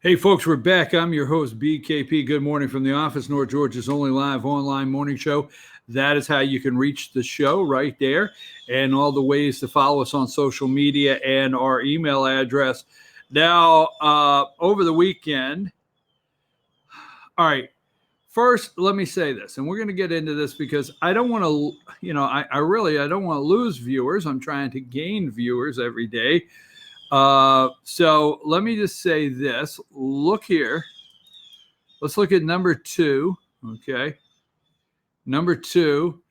Hey, folks, we're back. I'm your host, BKP. Good morning from the office, North Georgia's only live online morning show. That is how you can reach the show right there, and all the ways to follow us on social media and our email address. Now, over the weekend, all right, first, let me say this, and we're going to get into this because I don't want to, I don't want to lose viewers. I'm trying to gain viewers every day. So let me just say this. Look here. Let's look at number 2. Okay. Number 2.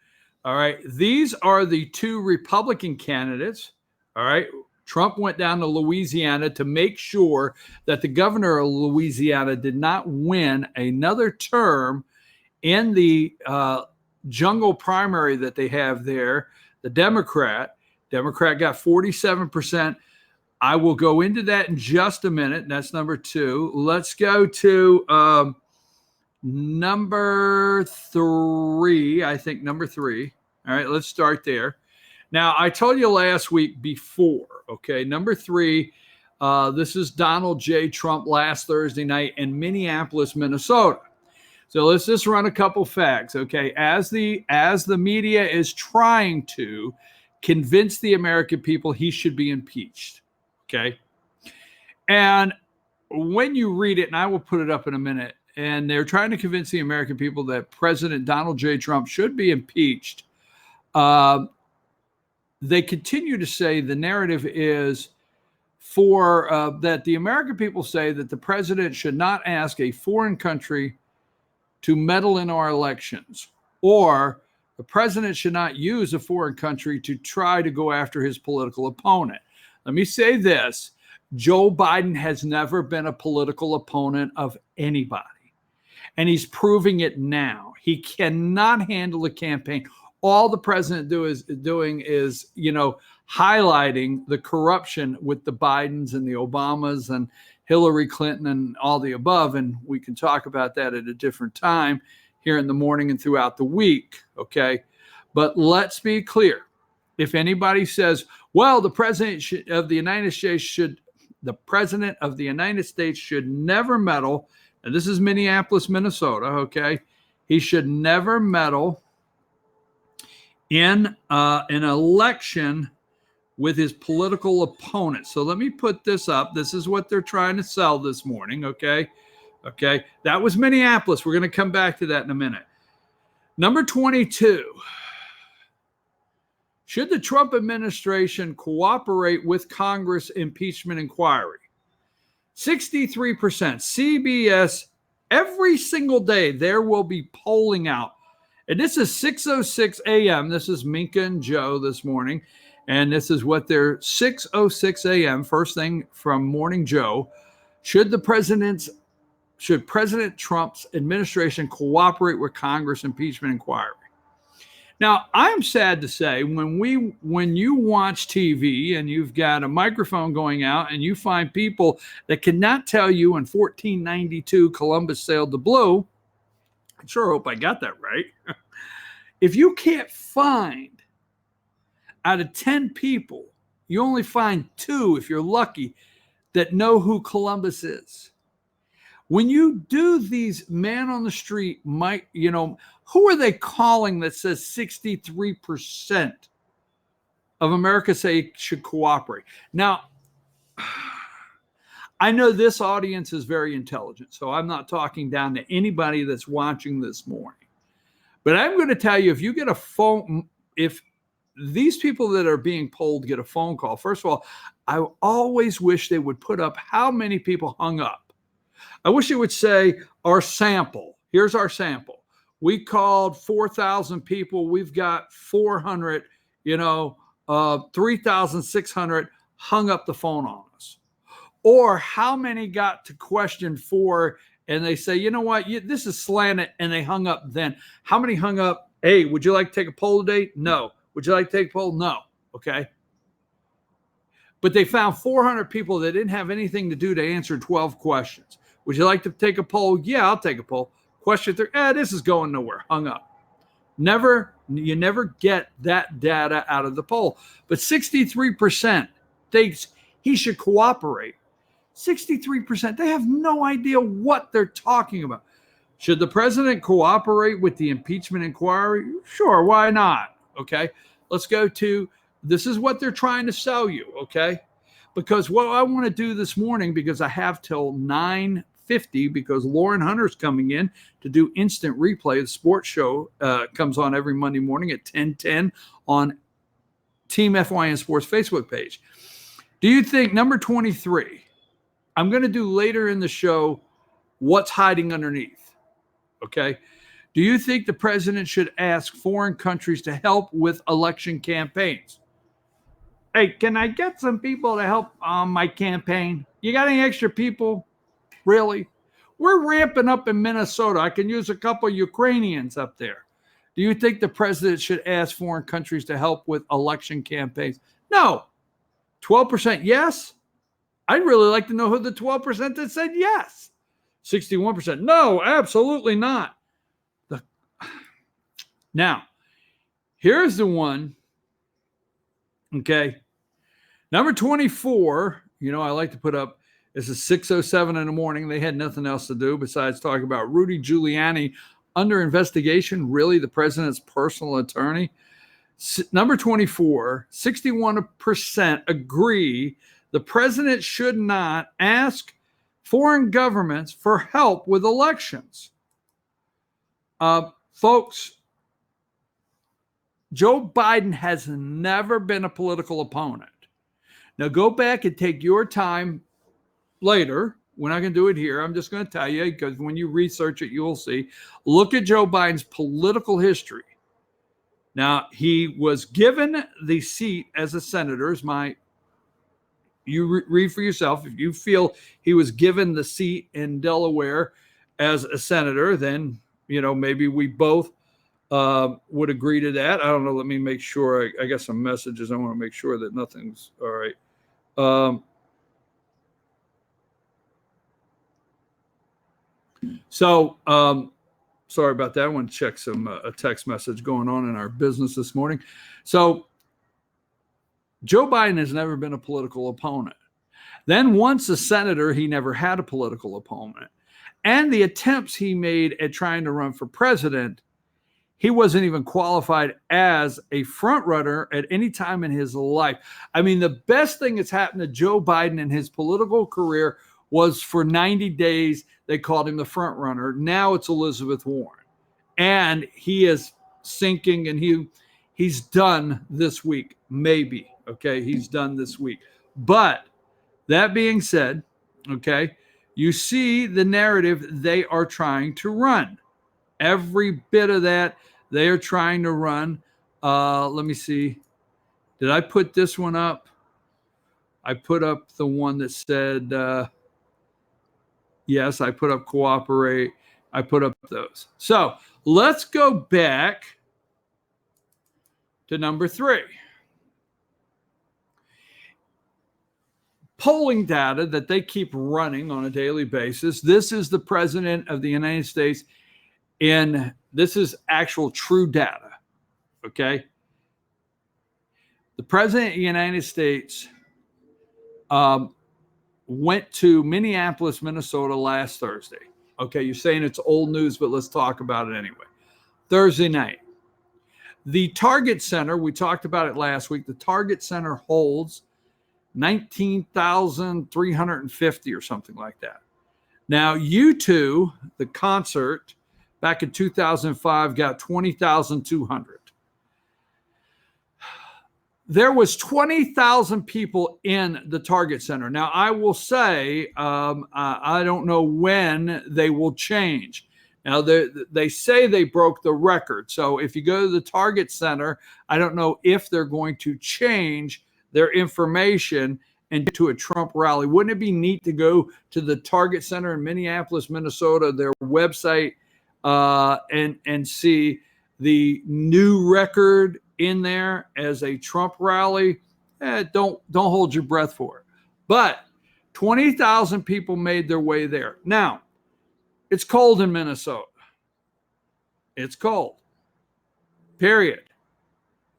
All right. These are the 2 Republican candidates. All right. Trump went down to Louisiana to make sure that the governor of Louisiana did not win another term in the jungle primary that they have there. The Democrat got 47%. I will go into that in just a minute. That's number 2. Let's go to number 3. I think number 3. All right, let's start there. Now, I told you last week before, okay, number 3, this is Donald J. Trump last Thursday night in Minneapolis, Minnesota. So let's just run a couple facts, okay? As the media is trying to convince the American people he should be impeached. Okay. And when you read it, and I will put it up in a minute, and they're trying to convince the American people that President Donald J. Trump should be impeached, they continue to say the narrative is that the American people say that the president should not ask a foreign country to meddle in our elections, or the president should not use a foreign country to try to go after his political opponent. Let me say this. Joe Biden has never been a political opponent of anybody, and he's proving it now. He cannot handle a campaign. All the president is highlighting the corruption with the Bidens and the Obamas and Hillary Clinton and all the above, and we can talk about that at a different time here in the morning and throughout the week, okay? But let's be clear. If anybody says, well, the president of the United States should never meddle, and this is Minneapolis, Minnesota, okay? He should never meddle in an election with his political opponent. So let me put this up. This is what they're trying to sell this morning, okay? Okay, that was Minneapolis. We're going to come back to that in a minute. Number 22. Should the Trump administration cooperate with Congress impeachment inquiry? 63%. CBS, every single day, there will be polling out. And this is 6:06 a.m. This is Minka and Joe this morning. And this is what they're 6:06 a.m. First thing from Morning Joe. Should President Trump's administration cooperate with Congress impeachment inquiry? Now, I'm sad to say, when you watch TV and you've got a microphone going out and you find people that cannot tell you in 1492 Columbus sailed the blue, I sure hope I got that right. If you can't find out of 10 people, you only find 2, if you're lucky, that know who Columbus is. When you do these man on the street, who are they calling that says 63% of America say should cooperate? Now, I know this audience is very intelligent, so I'm not talking down to anybody that's watching this morning. But I'm going to tell you, if you get a phone, if these people that are being polled get a phone call, first of all, I always wish they would put up how many people hung up. I wish it would say our sample. Here's our sample. We called 4,000 people. We've got 400, 3,600 hung up the phone on us. Or how many got to question 4 and they say, you know what, this is slanted, and they hung up then. How many hung up? Hey, would you like to take a poll today? No. Would you like to take a poll? No. Okay. But they found 400 people that didn't have anything to do to answer 12 questions. Would you like to take a poll? Yeah, I'll take a poll. Question 3, this is going nowhere. Hung up. You never get that data out of the poll. But 63% thinks he should cooperate. 63%. They have no idea what they're talking about. Should the president cooperate with the impeachment inquiry? Sure, why not? Okay, let's go to, this is what they're trying to sell you, okay? Because what I want to do this morning, because I have till 9:50, because Lauren Hunter's coming in to do instant replay. The sports show comes on every Monday morning at 10:10 on Team FYN Sports Facebook page. Do you think, number 23, I'm going to do later in the show what's hiding underneath, okay? Do you think the president should ask foreign countries to help with election campaigns? Hey, can I get some people to help on my campaign? You got any extra people? Really? We're ramping up in Minnesota. I can use a couple Ukrainians up there. Do you think the president should ask foreign countries to help with election campaigns? No. 12% yes. I'd really like to know who the 12% that said yes. 61% no, absolutely not. Now, here's the one, okay? Number 24, you know, I like to put up, this is 6:07 in the morning. They had nothing else to do besides talk about Rudy Giuliani under investigation, really the president's personal attorney. Number 24, 61% agree the president should not ask foreign governments for help with elections. Folks, Joe Biden has never been a political opponent. Now go back and take your time later. We're not going to do it here. I'm just going to tell you, because when you research it, you will see. Look at Joe Biden's political history. Now, he was given the seat as a senator. You read for yourself. If you feel he was given the seat in Delaware as a senator, then, you know, maybe we both would agree to that. I don't know. Let me make sure. I got some messages. I want to make sure that nothing's all right. Sorry about that. I want to check a text message going on in our business this morning. So Joe Biden has never been a political opponent. Then once a senator, he never had a political opponent. And the attempts he made at trying to run for president, he wasn't even qualified as a front runner at any time in his life. I mean, the best thing that's happened to Joe Biden in his political career was for 90 days, they called him the front runner. Now it's Elizabeth Warren. And he is sinking, and he's done this week, maybe. Okay, he's done this week. But that being said, okay, you see the narrative they are trying to run. Every bit of that they are trying to run. Let me see. Did I put this one up? I put up the one that said, yes, I put up cooperate. I put up those. So let's go back to number 3. Polling data that they keep running on a daily basis. This is the president of the United States, and this is actual true data, okay? The president of the United States went to Minneapolis, Minnesota last Thursday. Okay, you're saying it's old news, but let's talk about it anyway. Thursday night. The Target Center, we talked about it last week, the Target Center holds 19,350 or something like that. Now, U2, the concert back in 2005, got 20,200. There was 20,000 people in the Target Center. Now, I will say, I don't know when they will change. Now, they say they broke the record. So if you go to the Target Center, I don't know if they're going to change their information into a Trump rally. Wouldn't it be neat to go to the Target Center in Minneapolis, Minnesota, their website, and see the new record in there as a Trump rally? Don't hold your breath for it. But 20,000 people made their way there. Now, it's cold in Minnesota. It's cold. Period.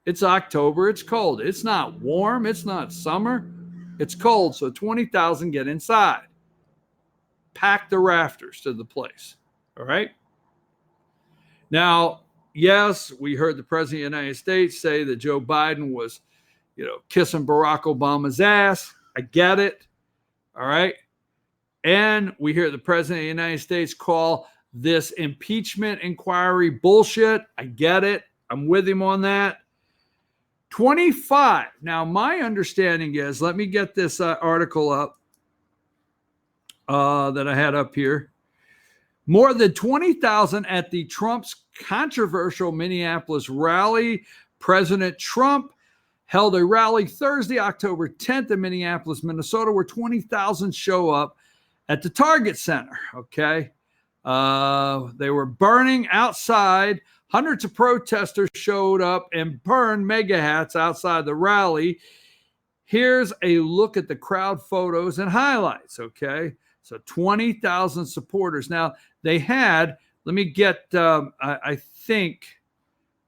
It's October. It's cold. It's not warm. It's not summer. It's cold. So 20,000 get inside. packed the rafters to the place. All right. Now, yes, we heard the president of the United States say that Joe Biden was, kissing Barack Obama's ass. I get it. All right. And we hear the president of the United States call this impeachment inquiry bullshit. I get it. I'm with him on that. 25. Now, my understanding is, let me get this article up that I had up here. More than 20,000 at the Trump's controversial Minneapolis rally. President Trump held a rally Thursday, October 10th in Minneapolis, Minnesota, where 20,000 show up at the Target Center. Okay. They were burning outside. Hundreds of protesters showed up and burned mega hats outside the rally. Here's a look at the crowd photos and highlights. Okay. So 20,000 supporters. Now they had, let me get, I think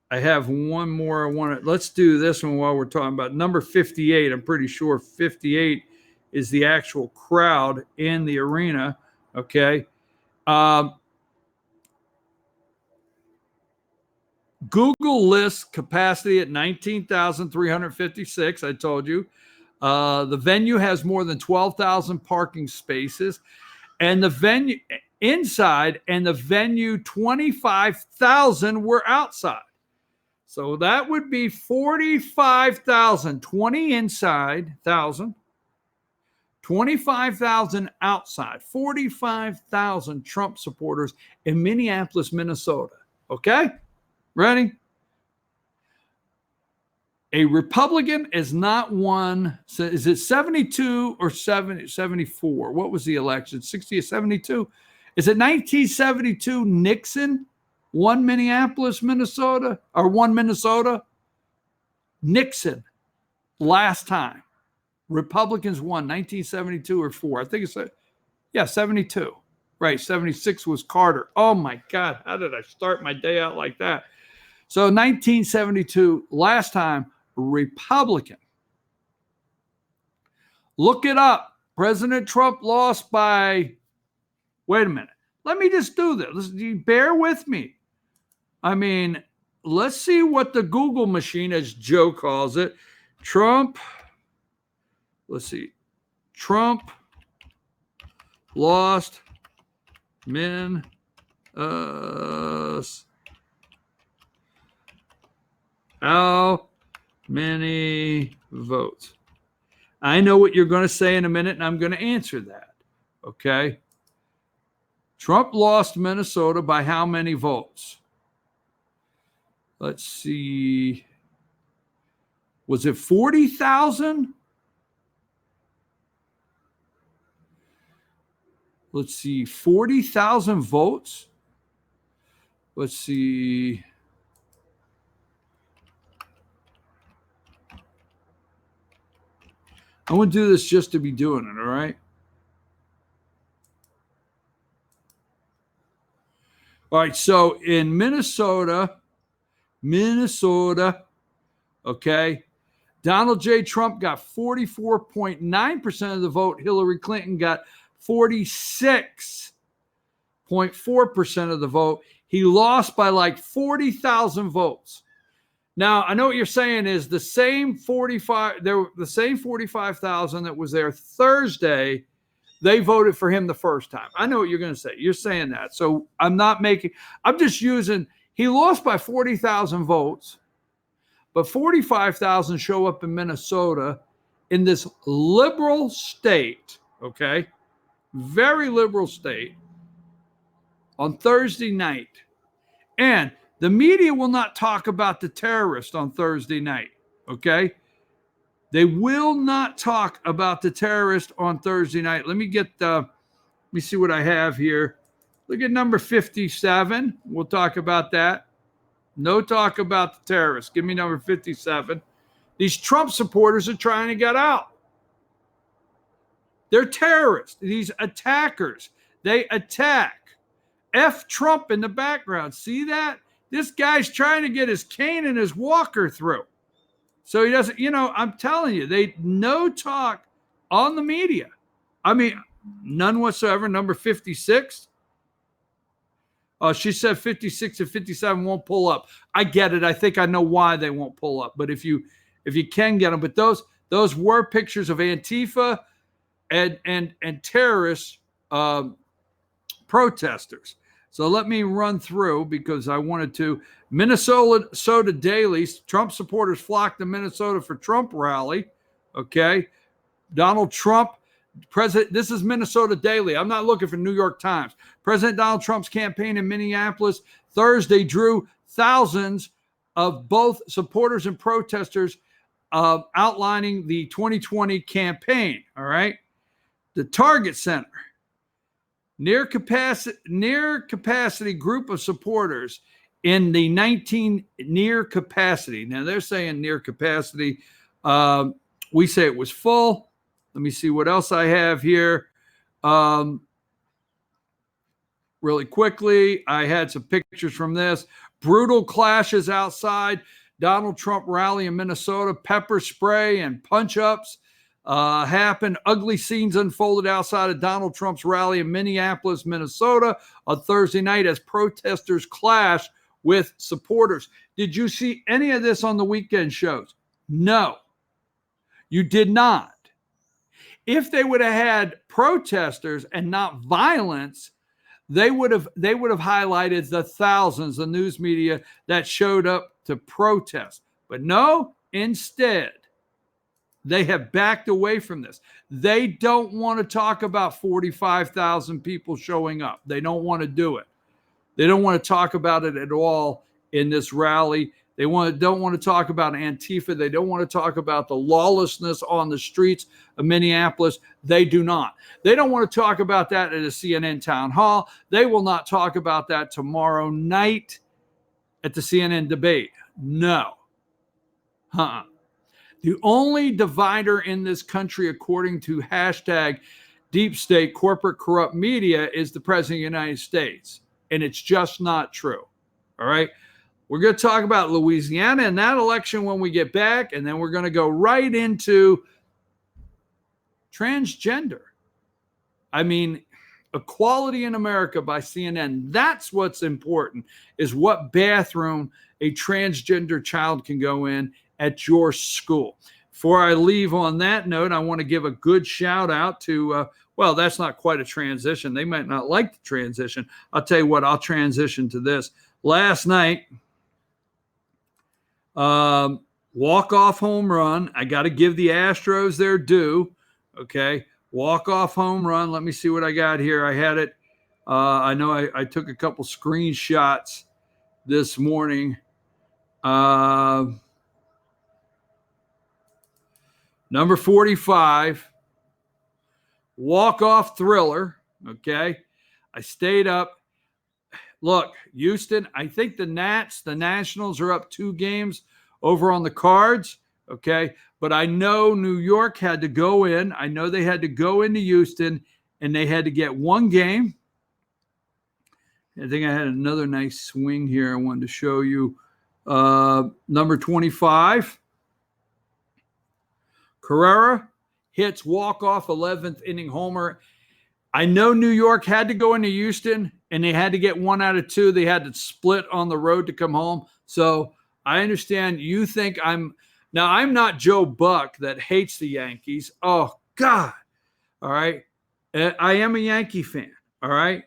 I have one more. Let's do this one while we're talking about number 58. I'm pretty sure 58 is the actual crowd in the arena. Okay. Google lists capacity at 19,356. I told you. The venue has more than 12,000 parking spaces, and the venue inside and the venue 25,000 were outside. So that would be 45,000, 20 inside, 1,000, 25,000 outside, 45,000 Trump supporters in Minneapolis, Minnesota. Okay? Ready? A Republican is not one. So is it 72 or 74? What was the election? 60 or 72? Is it 1972 Nixon won Minneapolis, Minnesota, or won Minnesota? Nixon last time. Republicans won 1972 or 4. I think it's 72. Right, 76 was Carter. Oh my God, how did I start my day out like that? So 1972, last time, Republican. Look it up. President Trump lost by, wait a minute. Let me just do this. Bear with me. I mean, let's see what the Google machine, as Joe calls it, Trump, let's see. Trump lost how many votes? I know what you're going to say in a minute, and I'm going to answer that. Okay. Trump lost Minnesota by how many votes? Let's see. Was it 40,000? Let's see, 40,000 votes. Let's see. I want to do this just to be doing it, all right? All right, so in Minnesota, okay, Donald J. Trump got 44.9% of the vote. Hillary Clinton got 46.4% of the vote. He lost by like 40,000 votes. Now, I know what you're saying is the same 45,000 that was there Thursday, they voted for him the first time. I know what you're going to say. You're saying that. So I'm just using, he lost by 40,000 votes, but 45,000 show up in Minnesota in this liberal state, okay? Very liberal state on Thursday night. And the media will not talk about the terrorist on Thursday night, okay? They will not talk about the terrorist on Thursday night. Let me see what I have here. Look at number 57. We'll talk about that. No talk about the terrorist. Give me number 57. These Trump supporters are trying to get out. They're terrorists. These attackers. They attack. F Trump in the background. See that? This guy's trying to get his cane and his walker through. So he doesn't, I'm telling you, they no talk on the media. I mean, None whatsoever. Number 56. She said 56 and 57 won't pull up. I get it. I think I know why they won't pull up. But if you can get them, but those were pictures of Antifa and terrorist protesters. So let me run through because I wanted to. Minnesota dailies. Trump supporters flocked to Minnesota for Trump rally. Okay. Donald Trump, President. This is Minnesota Daily. I'm not looking for New York Times. President Donald Trump's campaign in Minneapolis Thursday drew thousands of both supporters and protesters outlining the 2020 campaign. All right. The Target Center. Near capacity group of supporters in the 19 near capacity. Now they're saying near capacity. We say it was full. Let me see what else I have here. Really quickly, I had some pictures from this. Brutal clashes outside Donald Trump rally in Minnesota. Pepper spray and punch-ups happened. Ugly scenes unfolded outside of Donald Trump's rally in Minneapolis, Minnesota on Thursday night as protesters clashed with supporters. Did you see any of this on the weekend shows? No, you did not. If they would have had protesters and not violence, they would have highlighted the thousands of news media that showed up to protest. But no, instead, they have backed away from this. They don't want to talk about 45,000 people showing up. They don't want to do it. They don't want to talk about it at all in this rally. They don't want to talk about Antifa. They don't want to talk about the lawlessness on the streets of Minneapolis. They do not. They don't want to talk about that at a CNN town hall. They will not talk about that tomorrow night at the CNN debate. No. The only divider in this country, according to hashtag deep state corporate corrupt media, is the president of the United States. And it's just not true. All right. We're going to talk about Louisiana and that election when we get back. And then we're going to go right into transgender. I mean, Equality in America by CNN. That's what's important, is what bathroom a transgender child can go in at your school. Before I leave on that note, I want to give a good shout out to, well, that's not quite a transition. They might not like the transition. I'll tell you what, I'll transition to this. Last night, walk-off home run. I got to give the Astros their due. Okay. Walk-off home run. Let me see what I got here. I had it. I know I took a couple screenshots this morning. Number 45, walk-off thriller, okay? I stayed up. Look, Houston, I think the Nationals are up 2 games over on the Cards, okay? But I know New York had to go in. I know they had to go into Houston, and they had to get 1 game. I think I had another nice swing here I wanted to show you. Number 25. Carrera hits walk-off 11th inning homer. I know New York had to go into Houston, and they had to get 1 out of 2. They had to split on the road to come home. So I understand you think I'm not Joe Buck that hates the Yankees. Oh, God. All right. I am a Yankee fan. All right.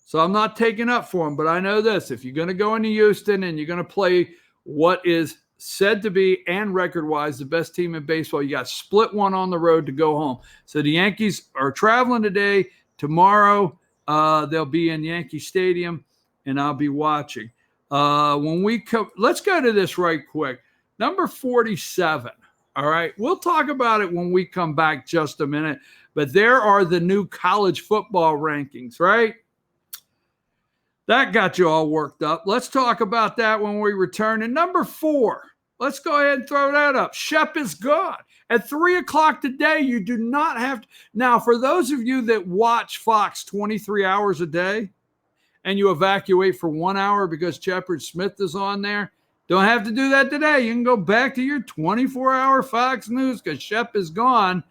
So I'm not taking up for them, but I know this. If you're going to go into Houston and you're going to play what is said to be, and record-wise, the best team in baseball, you got to split 1 on the road to go home. So the Yankees are traveling today. Tomorrow, they'll be in Yankee Stadium, and I'll be watching. When we come, let's go to this right quick. Number 47. All right. We'll talk about it when we come back just a minute. But there are the new college football rankings, right? That got you all worked up. Let's talk about that when we return. And number 4, let's go ahead and throw that up. Shep is gone. At 3 o'clock today, you do not have to. Now, for those of you that watch Fox 23 hours a day and you evacuate for 1 hour because Shepard Smith is on there, don't have to do that today. You can go back to your 24-hour Fox News because Shep is gone.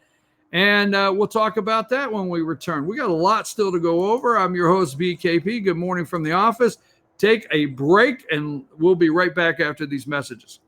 And we'll talk about that when we return. We got a lot still to go over. I'm your host, BKP. Good morning from the office. Take a break, and we'll be right back after these messages.